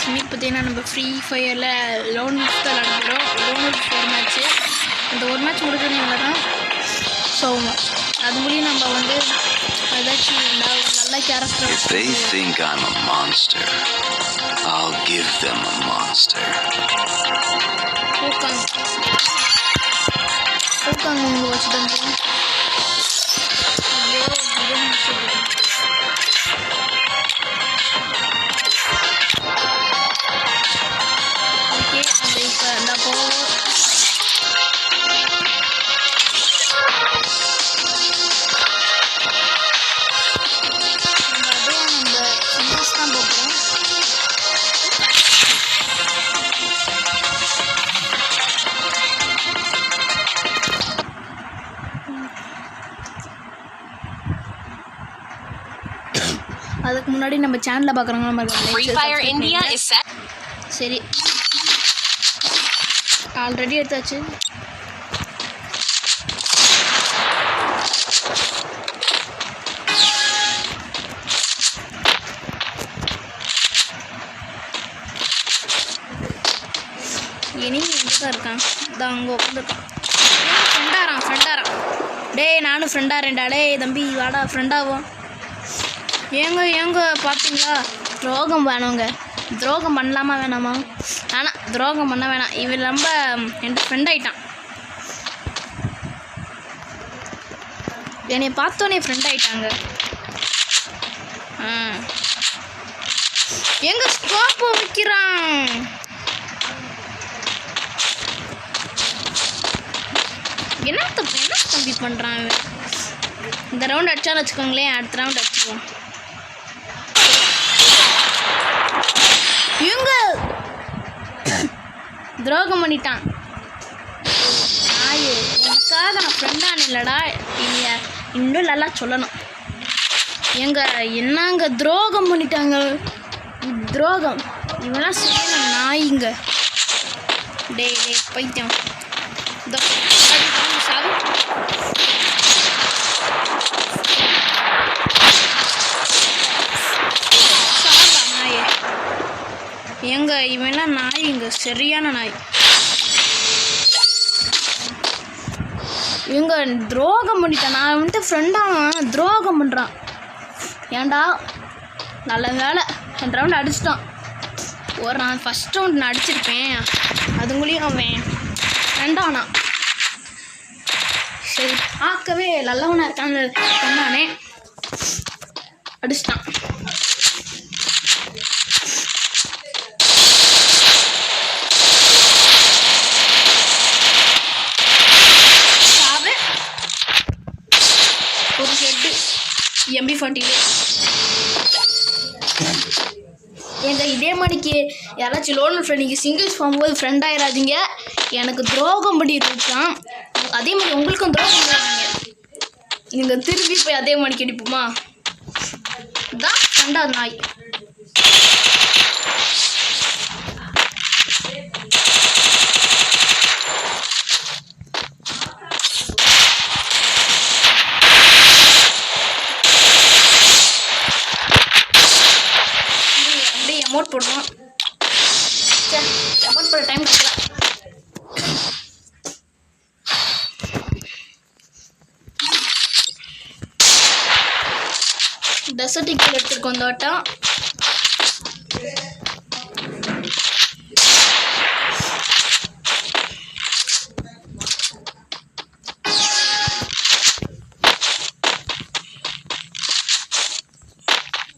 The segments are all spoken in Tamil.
கைஸ் இன்னைக்கு பார்த்தீங்கன்னா நம்ம ஃப்ரீ ஃபயரில் லோன் லிஸ்ட் தான் விளாடுறோம். லோன் லிஸ்ட் ஒரு மேட்ச்சு, அந்த ஒரு மேட்ச் முடிஞ்சதுனால தான். ஸோ அது முடியும் நம்ம வந்து ஏதாச்சும் நல்ல character. If they think I'm a monster, I'll give them a monster. உட்காந்து இங்கே வச்சுட்டு அதுக்கு முன்னாடி நம்ம சேனலில் பார்க்குறவங்க சரி ஆல்ரெடி எடுத்தாச்சு. இனி எங்கே தான் இருக்கான்? இதான் அங்கே உட்காந்துருக்கான். ஃப்ரெண்டாரான் டேய் நானும் ஃப்ரெண்டாரேன்டா. டேய் தம்பி வாடா ஃப்ரெண்டாகும். ஏங்க பார்த்தீங்களா, துரோகம் வேணுங்க. துரோகம் பண்ணலாமா வேணாமா? ஆனால் துரோகம் பண்ண வேணாம். இவன் ரொம்ப என்கிட்ட ஃப்ரெண்ட் ஆகிட்டான். என்னை பார்த்தோன்னே ஃப்ரெண்ட் ஆகிட்டாங்க. எங்க ஸ்கோப்பு வைக்கிறான். என்ன தம்பி பண்ணுறான்? இந்த ரவுண்ட் அடிச்சான்னு வச்சுக்கோங்களேன், அடுத்த ரவுண்ட் அடிச்சுக்குவோம். இவங்க துரோகம் பண்ணிட்டான். எனக்காக நான் ஃப்ரெண்டான இல்லைடா, நீங்கள் இன்னும் நல்லா சொல்லணும். என்னங்க துரோகம் பண்ணிட்டாங்க. துரோகம் இவெல்லாம் சரியான நாய்ங்க. டே பைத்தியம். இவெல்லாம் நாய்ங்க, சரியான நாய். இவங்க துரோகம் பண்ணிட்டான். நான் வந்துட்டு ஃப்ரெண்டாக துரோகம் பண்ணுறான். ஏன்டா நல்ல வேலை என் ரவுண்ட் அடிச்சிட்டான். நான் ஃபஸ்ட் ரவுண்ட் நான் அடிச்சிருப்பேன், அதுங்களையும் அவன் ஃப்ரெண்டானா. சரி பார்க்கவே நல்லவனாக இருக்கான்னு சொன்னானே, அடிச்சிட்டான். ஒரு ஹெட்டு MP40 இதே மாதிரிக்கு யாராச்சும் லோன் ஃப்ரெண்ட் நீங்கள் சிங்கிள்ஸ் போகும்போது ஃப்ரெண்ட் ஆயிடாதீங்க. எனக்கு துரோகம் பண்ணிட்டு இருக்கான். அதே மாதிரி உங்களுக்கும் துரோகம் பண்ணுவாங்க. நீங்கள் திரும்பி போய் அதே மாதிரி கிடைப்போமா? தான் ரெண்டாவது நாய். அமௌண்ட் போடுவோம். அமௌண்ட் போட டைம் கொடுக்கல. டெசர்ட் எடுத்துருக்கோம் இந்த வட்டம்.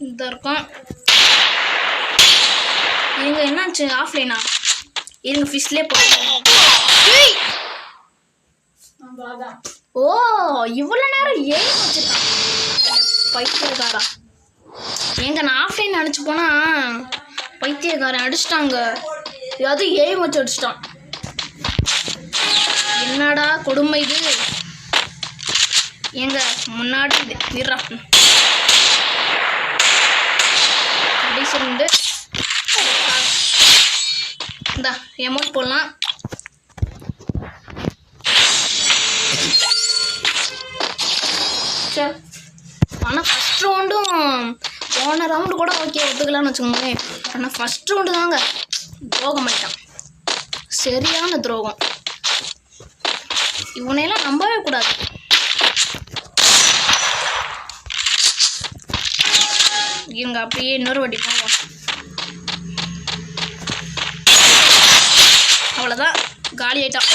இந்த இருக்கும். இருங்க என்னாச்சு? ஆஃப்லைனா? இருங்க ஃபிஷ்லேயே போடுவோம். ஓ இவ்வளோ நேரம் ஏன் வச்சுருக்கான் பைத்தியக்காரா. நான் ஆஃப்லைன் அடிச்சு போனா பைத்தியக்காரன் அடிச்சிட்டாங்க. ஏதாவது ஏன் வச்சு அடிச்சிட்டான். என்னடா கொடுமை இது. முன்னாடி வீரா அப்படி சொல்லிட்டு இந்த அமௌண்ட் போடலாம். சரி ஆனால் ஃபஸ்ட் ரவுண்டும் போன ரவுண்டு கூட ஓகே ஒத்துக்கலாம்னு வச்சுக்கோங்களேன். ஆனால் ஃபஸ்ட் ரவுண்டு தாங்க துரோகம் ஆயிட்டான். சரியான துரோகம். இவனையெல்லாம் நம்பவே கூடாது. இவங்க அப்படியே இன்னொரு வாட்டி போவோம். அவ்வளோதான், காலி ஆயிட்டான்.